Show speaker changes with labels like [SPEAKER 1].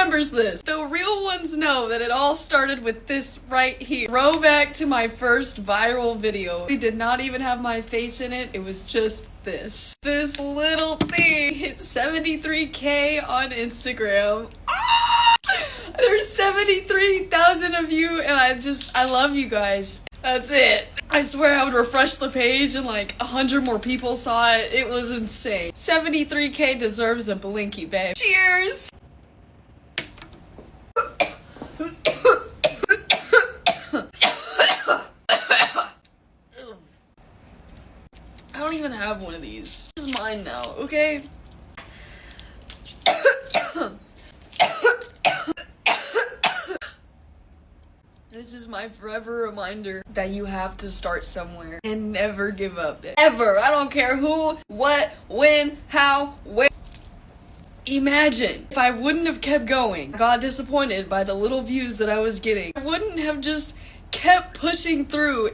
[SPEAKER 1] remembers this. The real ones know that it all started with this right here. Throwback to my first viral video. We did not even have my face in it. It was just this. This little thing hit 73K on Instagram. There's 73,000 of you, and I love you guys. That's it. I swear I would refresh the page and like 100 more people saw it. It was insane. 73K deserves a blinky, babe. Cheers! I don't even have one of these. This is mine now, okay? This is my forever reminder that you have to start somewhere and never give up. Ever. I don't care who, what, when, how, where. Imagine if I wouldn't have kept going, got disappointed by the little views that I was getting. I wouldn't have just kept pushing through.